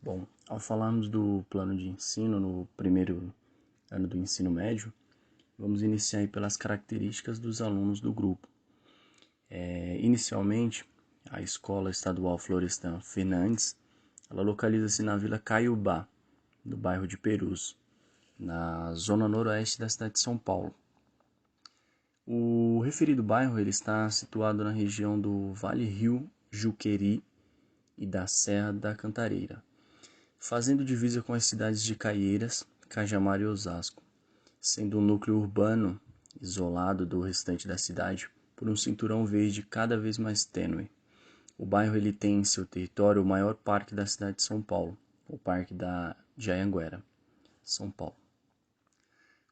Bom, ao falarmos do plano de ensino no primeiro ano do ensino médio, vamos iniciar aí pelas características dos alunos do grupo. Inicialmente, a Escola Estadual Florestan Fernandes, ela localiza-se na Vila Caiubá, no bairro de Perus, na zona noroeste da cidade de São Paulo. O referido bairro ele está situado na região do Vale Rio Juqueri e da Serra da Cantareira, fazendo divisa com as cidades de Caieiras, Cajamar e Osasco, sendo um núcleo urbano isolado do restante da cidade por um cinturão verde cada vez mais tênue. O bairro ele tem em seu território o maior parque da cidade de São Paulo, o Parque de Anhanguera, São Paulo.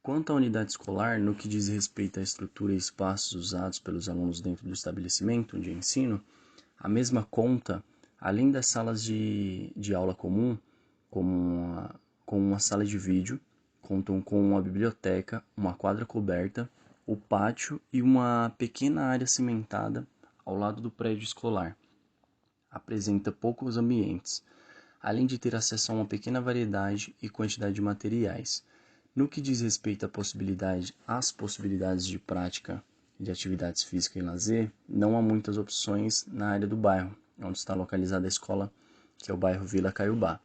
Quanto à unidade escolar, no que diz respeito à estrutura e espaços usados pelos alunos dentro do estabelecimento de ensino, a mesma conta, além das salas de aula comum, com uma sala de vídeo, contam com uma biblioteca, uma quadra coberta, o pátio e uma pequena área cimentada ao lado do prédio escolar. Apresenta poucos ambientes, além de ter acesso a uma pequena variedade e quantidade de materiais. No que diz respeito às possibilidades de prática de atividades físicas e lazer, não há muitas opções na área do bairro, onde está localizada a escola, que é o bairro Vila Caiubá,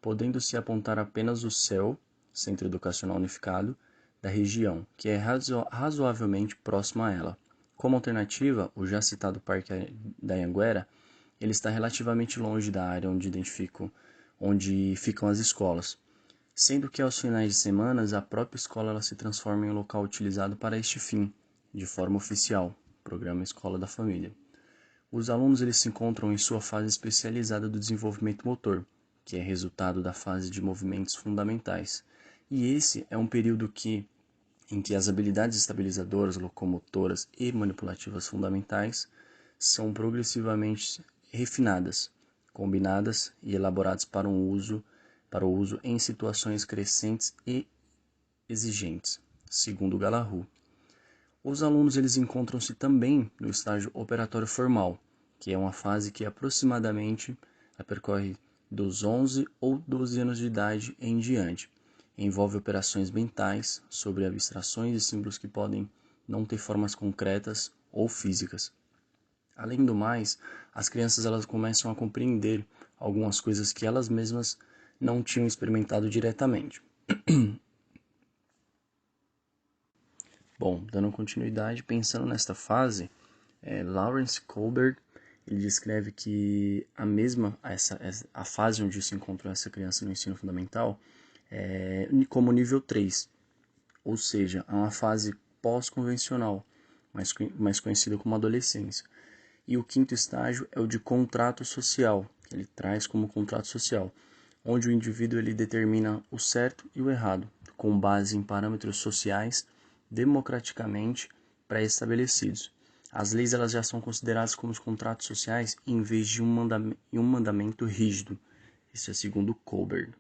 podendo-se apontar apenas o CEU, Centro Educacional Unificado, da região, que é razoavelmente próximo a ela. Como alternativa, o já citado Parque da Anhanguera, ele está relativamente longe da área onde ficam as escolas, sendo que aos finais de semana a própria escola ela se transforma em um local utilizado para este fim, de forma oficial, Programa Escola da Família. Os alunos eles se encontram em sua fase especializada do desenvolvimento motor, que é resultado da fase de movimentos fundamentais. E esse é um período em que as habilidades estabilizadoras, locomotoras e manipulativas fundamentais são progressivamente refinadas, combinadas e elaboradas para o uso em situações crescentes e exigentes, segundo Galahu. Os alunos eles encontram-se também no estágio operatório formal, que é uma fase que aproximadamente percorre dos 11 ou 12 anos de idade em diante. Envolve operações mentais sobre abstrações e símbolos que podem não ter formas concretas ou físicas. Além do mais, as crianças elas começam a compreender algumas coisas que elas mesmas não tinham experimentado diretamente. Bom, dando continuidade, pensando nesta fase, Lawrence Kohlberg ele descreve que a fase onde se encontra essa criança no ensino fundamental é como nível 3, ou seja, é uma fase pós-convencional, mais conhecida como adolescência. E o quinto estágio é o de contrato social, que ele traz como contrato social, onde o indivíduo ele determina o certo e o errado, com base em parâmetros sociais democraticamente pré-estabelecidos. As leis elas já são consideradas como os contratos sociais em vez de um mandamento rígido. Isso é segundo Kohlberg.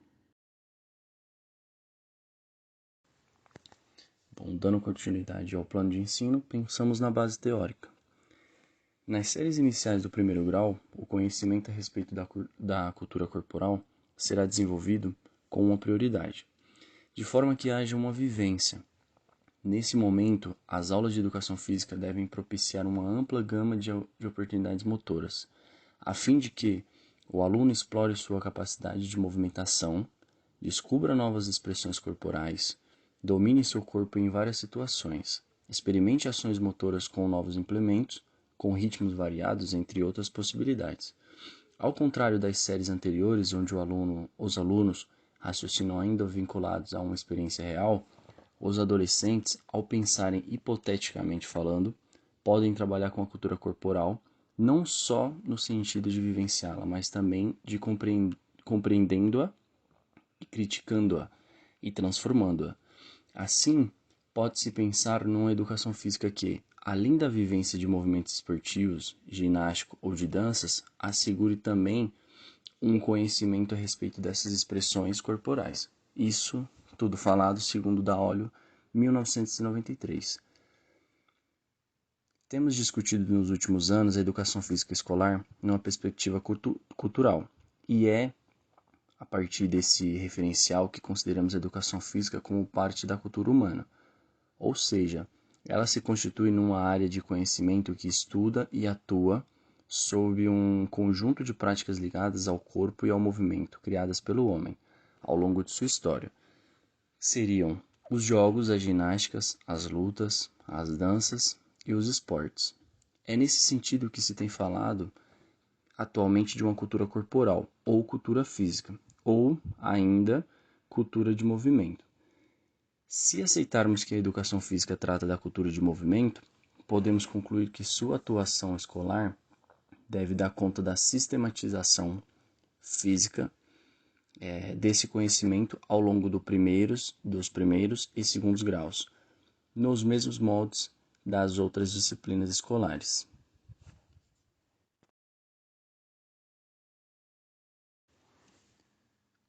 Bom, dando continuidade ao plano de ensino, pensamos na base teórica. Nas séries iniciais do primeiro grau, o conhecimento a respeito da cultura corporal será desenvolvido com uma prioridade, de forma que haja uma vivência. Nesse momento, as aulas de educação física devem propiciar uma ampla gama de oportunidades motoras, a fim de que o aluno explore sua capacidade de movimentação, descubra novas expressões corporais, domine seu corpo em várias situações, experimente ações motoras com novos implementos, com ritmos variados, entre outras possibilidades. Ao contrário das séries anteriores, onde os alunos raciocinam ainda vinculados a uma experiência real, os adolescentes, ao pensarem hipoteticamente falando, podem trabalhar com a cultura corporal, não só no sentido de vivenciá-la, mas também de compreendendo-a e criticando-a e transformando-a. Assim, pode-se pensar numa educação física que, além da vivência de movimentos esportivos, ginástica ou de danças, assegure também um conhecimento a respeito dessas expressões corporais. Isso tudo falado segundo Daolio, 1993. Temos discutido nos últimos anos a educação física escolar numa perspectiva cultural, e é a partir desse referencial que consideramos a educação física como parte da cultura humana, ou seja, ela se constitui numa área de conhecimento que estuda e atua sob um conjunto de práticas ligadas ao corpo e ao movimento, criadas pelo homem, ao longo de sua história. Seriam os jogos, as ginásticas, as lutas, as danças e os esportes. É nesse sentido que se tem falado atualmente de uma cultura corporal, ou cultura física, ou ainda cultura de movimento. Se aceitarmos que a educação física trata da cultura de movimento, podemos concluir que sua atuação escolar deve dar conta da sistematização física desse conhecimento ao longo dos primeiros e segundos graus, nos mesmos moldes das outras disciplinas escolares.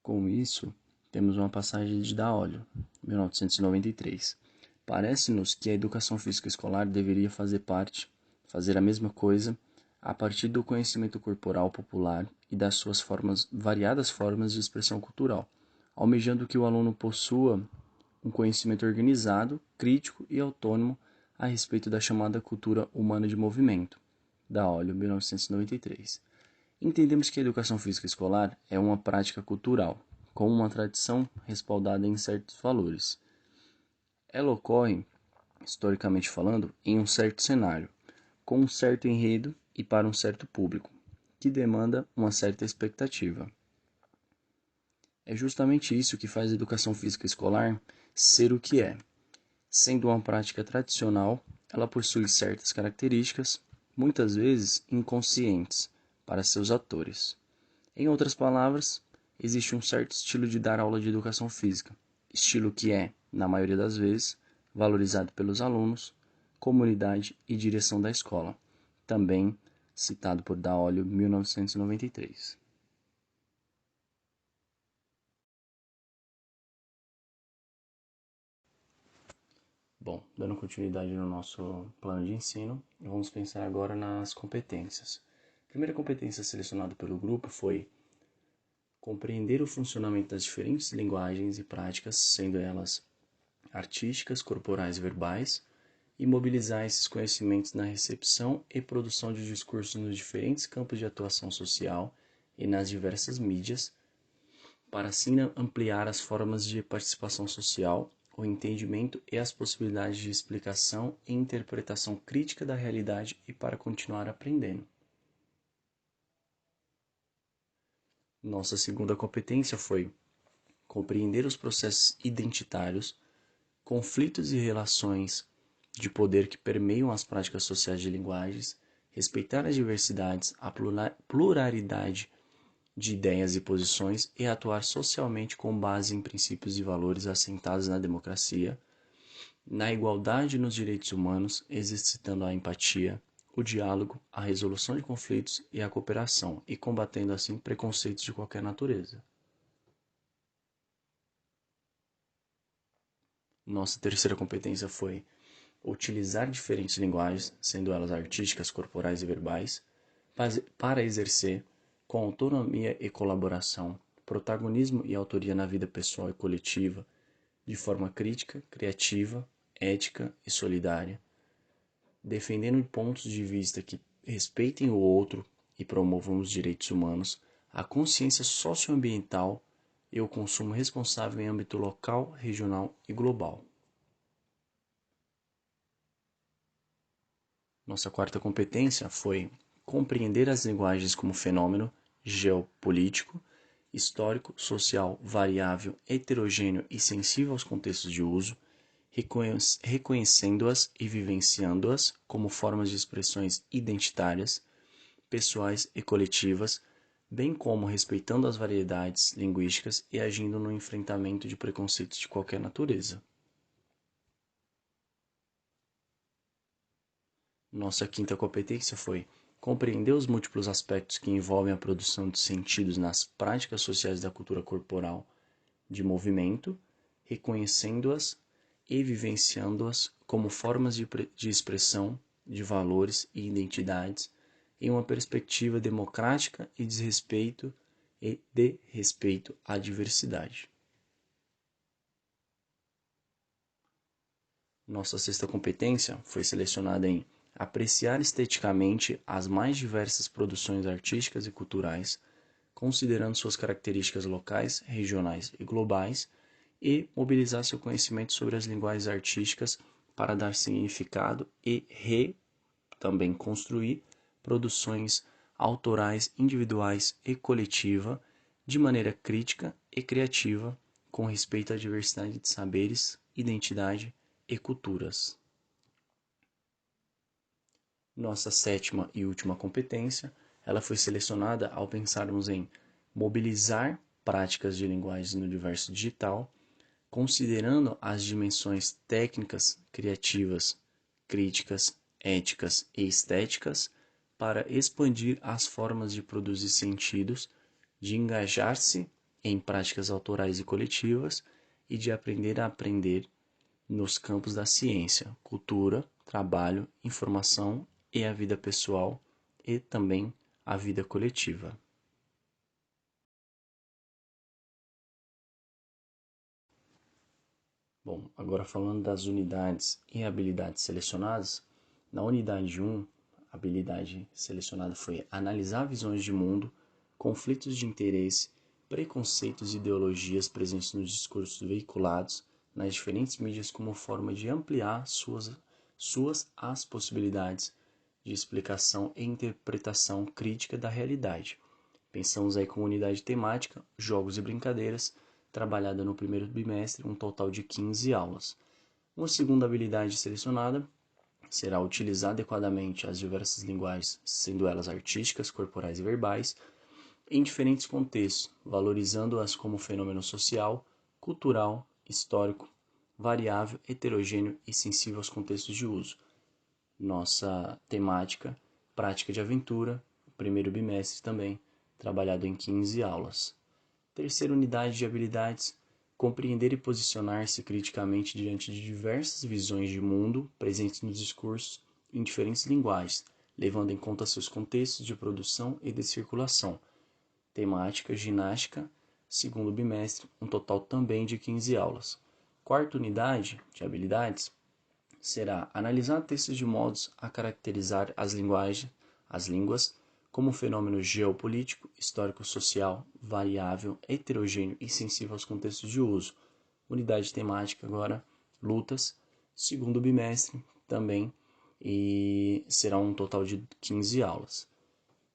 Com isso, temos uma passagem de Daolio, 1993. Parece-nos que a educação física escolar deveria fazer a mesma coisa, a partir do conhecimento corporal popular e das suas variadas formas de expressão cultural, almejando que o aluno possua um conhecimento organizado, crítico e autônomo a respeito da chamada cultura humana de movimento, Daolio, 1993. Entendemos que a educação física escolar é uma prática cultural, com uma tradição respaldada em certos valores. Ela ocorre, historicamente falando, em um certo cenário, com um certo enredo e para um certo público, que demanda uma certa expectativa. É justamente isso que faz a educação física escolar ser o que é. Sendo uma prática tradicional, ela possui certas características, muitas vezes inconscientes, para seus atores. Em outras palavras, existe um certo estilo de dar aula de educação física, estilo que é, na maioria das vezes, valorizado pelos alunos, comunidade e direção da escola, também citado por Daolio, 1993. Bom, dando continuidade no nosso plano de ensino, vamos pensar agora nas competências. A primeira competência selecionada pelo grupo foi compreender o funcionamento das diferentes linguagens e práticas, sendo elas artísticas, corporais e verbais, e mobilizar esses conhecimentos na recepção e produção de discursos nos diferentes campos de atuação social e nas diversas mídias, para assim ampliar as formas de participação social, o entendimento e as possibilidades de explicação e interpretação crítica da realidade e para continuar aprendendo. Nossa segunda competência foi compreender os processos identitários, conflitos e relações de poder que permeiam as práticas sociais de linguagens, respeitar as diversidades, a pluralidade de ideias e posições e atuar socialmente com base em princípios e valores assentados na democracia, na igualdade e nos direitos humanos, exercitando a empatia, o diálogo, a resolução de conflitos e a cooperação, e combatendo assim preconceitos de qualquer natureza. Nossa terceira competência foi utilizar diferentes linguagens, sendo elas artísticas, corporais e verbais, para exercer, com autonomia e colaboração, protagonismo e autoria na vida pessoal e coletiva, de forma crítica, criativa, ética e solidária, defendendo pontos de vista que respeitem o outro e promovam os direitos humanos, a consciência socioambiental e o consumo responsável em âmbito local, regional e global. Nossa quarta competência foi compreender as linguagens como fenômeno geopolítico, histórico, social, variável, heterogêneo e sensível aos contextos de uso, reconhecendo-as e vivenciando-as como formas de expressões identitárias, pessoais e coletivas, bem como respeitando as variedades linguísticas e agindo no enfrentamento de preconceitos de qualquer natureza. Nossa quinta competência foi compreender os múltiplos aspectos que envolvem a produção de sentidos nas práticas sociais da cultura corporal de movimento, reconhecendo-as e vivenciando-as como formas de expressão de valores e identidades em uma perspectiva democrática e desrespeito e de respeito à diversidade. Nossa sexta competência foi selecionada em apreciar esteticamente as mais diversas produções artísticas e culturais, considerando suas características locais, regionais e globais, e mobilizar seu conhecimento sobre as linguagens artísticas para dar significado e também construir produções autorais, individuais e coletiva de maneira crítica e criativa, com respeito à diversidade de saberes, identidade e culturas. Nossa sétima e última competência, ela foi selecionada ao pensarmos em mobilizar práticas de linguagens no universo digital, considerando as dimensões técnicas, criativas, críticas, éticas e estéticas para expandir as formas de produzir sentidos, de engajar-se em práticas autorais e coletivas e de aprender a aprender nos campos da ciência, cultura, trabalho, informação e a vida pessoal e também a vida coletiva. Bom, agora falando das unidades e habilidades selecionadas, na unidade 1, a habilidade selecionada foi analisar visões de mundo, conflitos de interesse, preconceitos e ideologias presentes nos discursos veiculados nas diferentes mídias como forma de ampliar suas as possibilidades de explicação e interpretação crítica da realidade. Pensamos aí com unidade temática, jogos e brincadeiras, trabalhada no primeiro bimestre, um total de 15 aulas. Uma segunda habilidade selecionada será utilizar adequadamente as diversas linguagens, sendo elas artísticas, corporais e verbais, em diferentes contextos, valorizando-as como fenômeno social, cultural, histórico, variável, heterogêneo e sensível aos contextos de uso. Nossa temática, prática de aventura, primeiro bimestre também, trabalhado em 15 aulas. Terceira unidade de habilidades, compreender e posicionar-se criticamente diante de diversas visões de mundo presentes nos discursos em diferentes linguagens, levando em conta seus contextos de produção e de circulação. Temática, ginástica, segundo bimestre, um total também de 15 aulas. Quarta unidade de habilidades será analisar textos de modos a caracterizar as línguas, como um fenômeno geopolítico, histórico-social, variável, heterogêneo e sensível aos contextos de uso. Unidade temática agora, lutas, segundo bimestre também, e será um total de 15 aulas.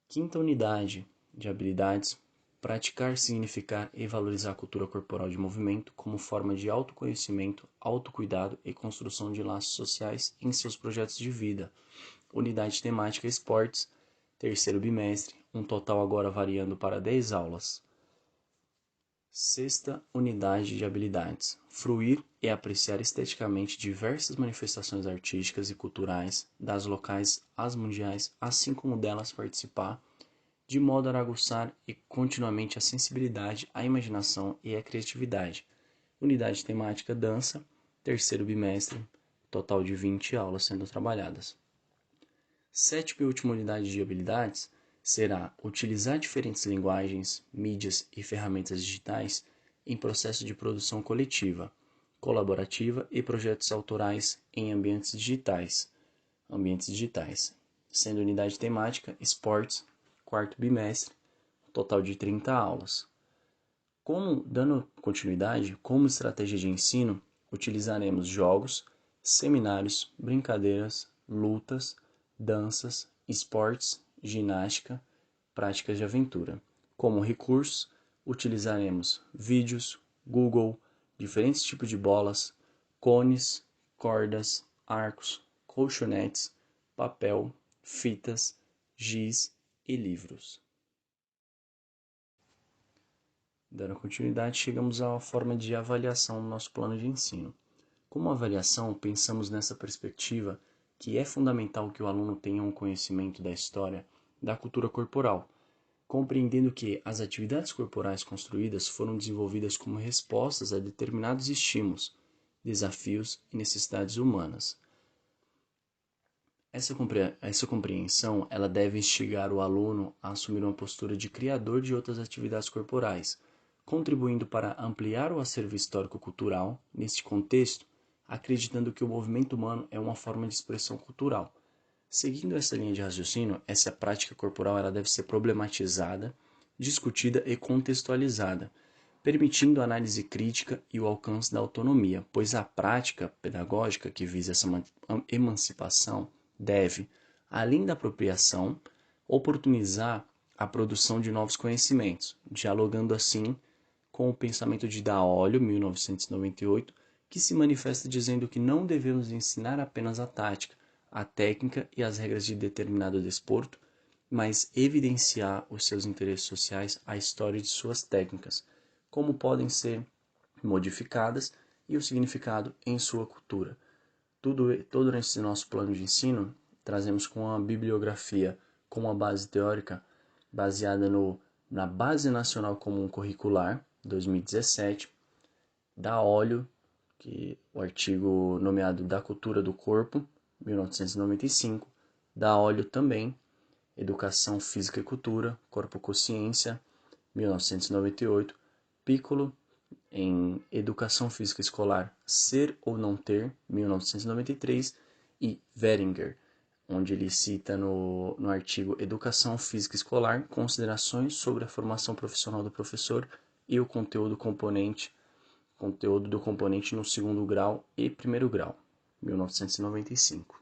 Quinta unidade de habilidades, praticar, significar e valorizar a cultura corporal de movimento como forma de autoconhecimento, autocuidado e construção de laços sociais em seus projetos de vida. Unidade temática esportes, terceiro bimestre, um total agora variando para 10 aulas. Sexta unidade de habilidades, fruir e apreciar esteticamente diversas manifestações artísticas e culturais, das locais às mundiais, assim como delas participar, de modo a aguçar e continuamente a sensibilidade, a imaginação e a criatividade. Unidade temática dança, terceiro bimestre, total de 20 aulas sendo trabalhadas. Sétima e última unidade de habilidades será utilizar diferentes linguagens, mídias e ferramentas digitais em processo de produção coletiva, colaborativa e projetos autorais em ambientes digitais, sendo unidade temática esportes, quarto bimestre, total de 30 aulas. Dando continuidade, como estratégia de ensino, utilizaremos jogos, seminários, brincadeiras, lutas, danças, esportes, ginástica, práticas de aventura. Como recursos, utilizaremos vídeos, Google, diferentes tipos de bolas, cones, cordas, arcos, colchonetes, papel, fitas, giz e livros. Dando continuidade, chegamos à forma de avaliação do nosso plano de ensino. Como avaliação, pensamos nessa perspectiva que é fundamental que o aluno tenha um conhecimento da história da cultura corporal, compreendendo que as atividades corporais construídas foram desenvolvidas como respostas a determinados estímulos, desafios e necessidades humanas. Essa compreensão ela deve instigar o aluno a assumir uma postura de criador de outras atividades corporais, contribuindo para ampliar o acervo histórico-cultural, neste contexto, acreditando que o movimento humano é uma forma de expressão cultural. Seguindo essa linha de raciocínio, essa prática corporal ela deve ser problematizada, discutida e contextualizada, permitindo a análise crítica e o alcance da autonomia, pois a prática pedagógica que visa essa emancipação deve, além da apropriação, oportunizar a produção de novos conhecimentos, dialogando assim com o pensamento de Daolio, 1998, que se manifesta dizendo que não devemos ensinar apenas a tática, a técnica e as regras de determinado desporto, mas evidenciar os seus interesses sociais, a história de suas técnicas, como podem ser modificadas e o significado em sua cultura. Todo esse nosso plano de ensino trazemos com a bibliografia como a base teórica baseada na Base Nacional Comum Curricular, 2017, da Óleo, que o artigo nomeado Da Cultura do Corpo, 1995, da Óleo também, Educação Física e Cultura, Corpo-Consciência, 1998, Piccolo, em Educação Física Escolar, Ser ou Não Ter, 1993, e Veringer, onde ele cita no artigo Educação Física Escolar, considerações sobre a formação profissional do professor e o conteúdo do componente no segundo grau e primeiro grau, 1995.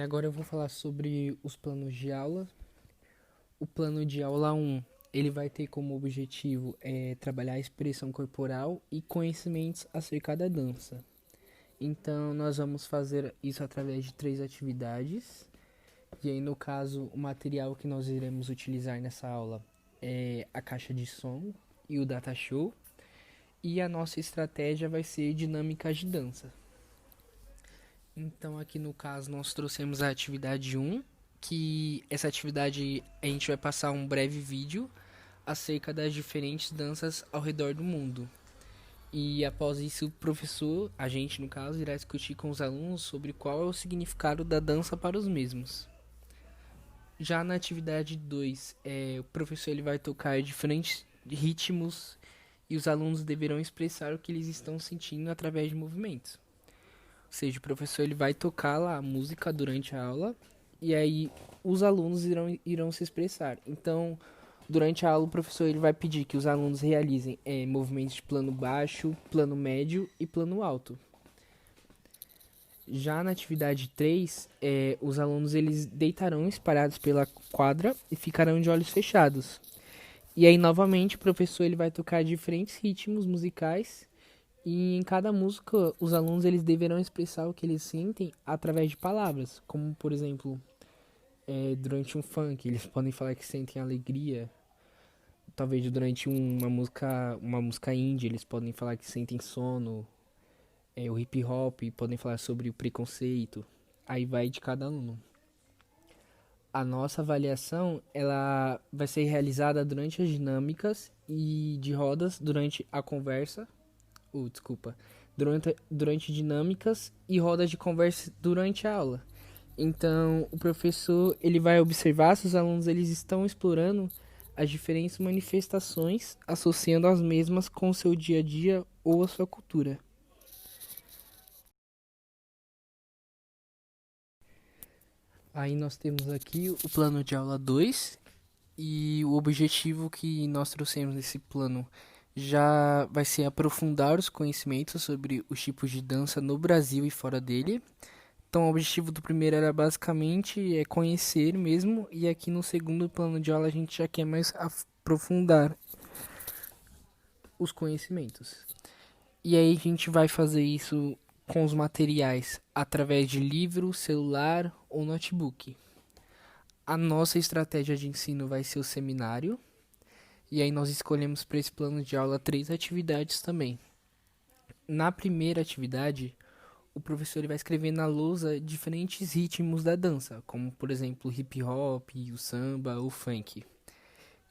Agora eu vou falar sobre os planos de aula. O plano de aula 1, ele vai ter como objetivo trabalhar a expressão corporal e conhecimentos acerca da dança. Então, nós vamos fazer isso através de 3 atividades. E aí, no caso, o material que nós iremos utilizar nessa aula é a caixa de som e o data show. E a nossa estratégia vai ser dinâmicas de dança. Então, aqui no caso, nós trouxemos a atividade 1, que essa atividade a gente vai passar um breve vídeo acerca das diferentes danças ao redor do mundo. E após isso, o professor, a gente no caso, irá discutir com os alunos sobre qual é o significado da dança para os mesmos. Já na atividade 2, o professor ele vai tocar diferentes ritmos e os alunos deverão expressar o que eles estão sentindo através de movimentos. Ou seja, o professor ele vai tocar lá a música durante a aula e aí os alunos irão se expressar. Então, durante a aula, o professor ele vai pedir que os alunos realizem movimentos de plano baixo, plano médio e plano alto. Já na atividade 3, os alunos eles deitarão espalhados pela quadra e ficarão de olhos fechados. E aí, novamente, o professor ele vai tocar diferentes ritmos musicais e em cada música, os alunos eles deverão expressar o que eles sentem através de palavras, como, por exemplo, durante um funk, eles podem falar que sentem alegria. Talvez durante uma música indie, eles podem falar que sentem sono. O hip hop, podem falar sobre o preconceito. Aí vai de cada aluno. A nossa avaliação, ela vai ser realizada durante as dinâmicas e de rodas durante a conversa. Durante dinâmicas e rodas de conversa durante a aula. Então, o professor ele vai observar se os alunos eles estão explorando as diferentes manifestações, associando as mesmas com o seu dia a dia ou a sua cultura. Aí nós temos aqui o plano de aula 2 e o objetivo que nós trouxemos nesse plano já vai ser aprofundar os conhecimentos sobre os tipos de dança no Brasil e fora dele. Então, o objetivo do primeiro era basicamente conhecer mesmo, e aqui no segundo plano de aula a gente já quer mais aprofundar os conhecimentos. E aí a gente vai fazer isso com os materiais através de livro, celular ou notebook. A nossa estratégia de ensino vai ser o seminário, e aí nós escolhemos para esse plano de aula 3 atividades também. Na primeira atividade, o professor ele vai escrever na lousa diferentes ritmos da dança, como por exemplo o hip hop, o samba, o funk.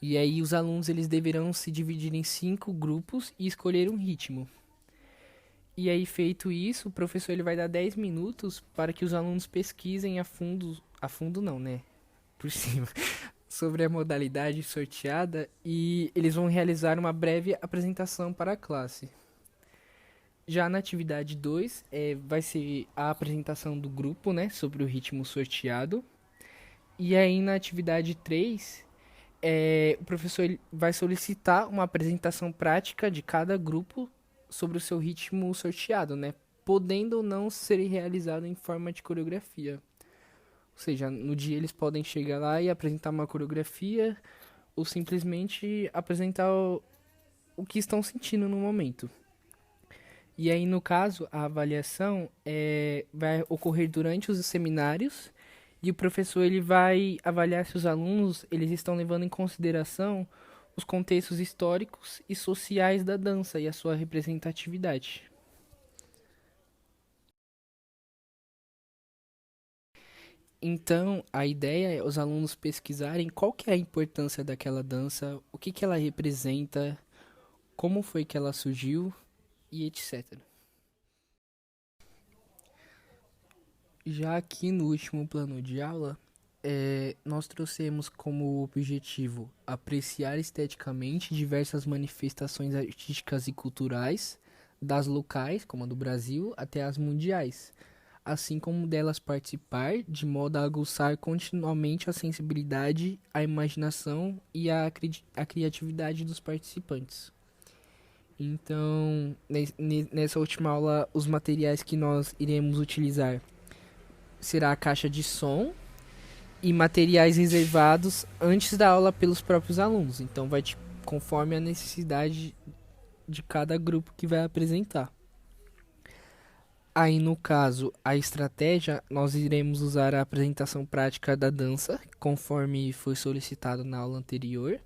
E aí os alunos eles deverão se dividir em 5 grupos e escolher um ritmo. E aí, feito isso, o professor ele vai dar 10 minutos para que os alunos pesquisem a fundo não, né? Por cima, sobre a modalidade sorteada e eles vão realizar uma breve apresentação para a classe. Já na atividade 2, vai ser a apresentação do grupo, né, sobre o ritmo sorteado. E aí na atividade 3, o professor ele vai solicitar uma apresentação prática de cada grupo sobre o seu ritmo sorteado, né, podendo ou não ser realizado em forma de coreografia. Ou seja, no dia eles podem chegar lá e apresentar uma coreografia ou simplesmente apresentar o que estão sentindo no momento. E aí, no caso, a avaliação vai ocorrer durante os seminários e o professor ele vai avaliar se os alunos eles estão levando em consideração os contextos históricos e sociais da dança e a sua representatividade. Então, a ideia é os alunos pesquisarem qual que é a importância daquela dança, o que que ela representa, como foi que ela surgiu e etc. Já aqui no último plano de aula, nós trouxemos como objetivo apreciar esteticamente diversas manifestações artísticas e culturais, das locais, como a do Brasil, até as mundiais, assim como delas participar, de modo a aguçar continuamente a sensibilidade, a imaginação e a criatividade dos participantes. Então, nessa última aula, os materiais que nós iremos utilizar será a caixa de som e materiais reservados antes da aula pelos próprios alunos. Então, vai conforme a necessidade de cada grupo que vai apresentar. Aí, no caso, a estratégia, nós iremos usar a apresentação prática da dança, conforme foi solicitado na aula anterior.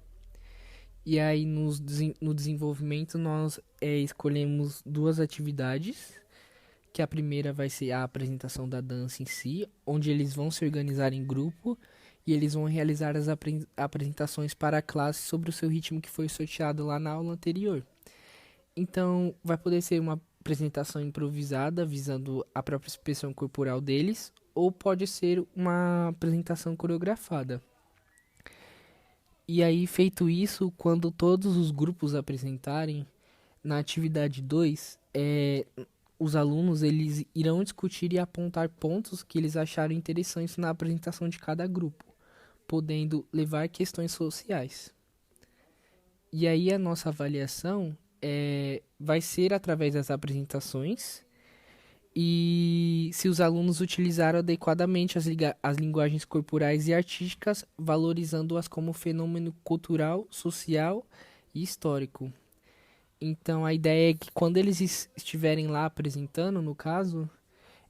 E aí, no desenvolvimento, nós escolhemos duas atividades, que a primeira vai ser a apresentação da dança em si, onde eles vão se organizar em grupo e eles vão realizar as apresentações para a classe sobre o seu ritmo que foi sorteado lá na aula anterior. Então, vai poder ser uma apresentação improvisada, visando a própria expressão corporal deles, ou pode ser uma apresentação coreografada. E aí, feito isso, quando todos os grupos apresentarem, na atividade 2, os alunos eles irão discutir e apontar pontos que eles acharam interessantes na apresentação de cada grupo, podendo levar questões sociais. E aí a nossa avaliação vai ser através das apresentações e se os alunos utilizaram adequadamente as linguagens corporais e artísticas, valorizando-as como fenômeno cultural, social e histórico. Então a ideia é que quando eles estiverem lá apresentando, no caso,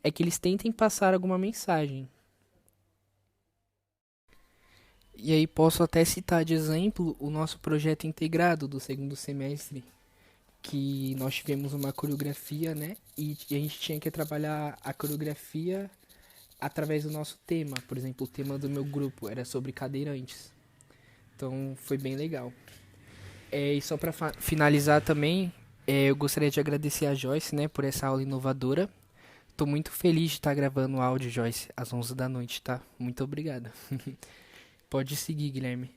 é que eles tentem passar alguma mensagem. E aí posso até citar de exemplo o nosso projeto integrado do segundo semestre, que nós tivemos uma coreografia, né? E a gente tinha que trabalhar a coreografia através do nosso tema. Por exemplo, o tema do meu grupo era sobre cadeirantes. Então foi bem legal. E só para finalizar também, eu gostaria de agradecer a Joyce, né, por essa aula inovadora. Tô muito feliz de estar gravando o áudio, Joyce, às 11 da noite, tá? Muito obrigado. Pode seguir, Guilherme.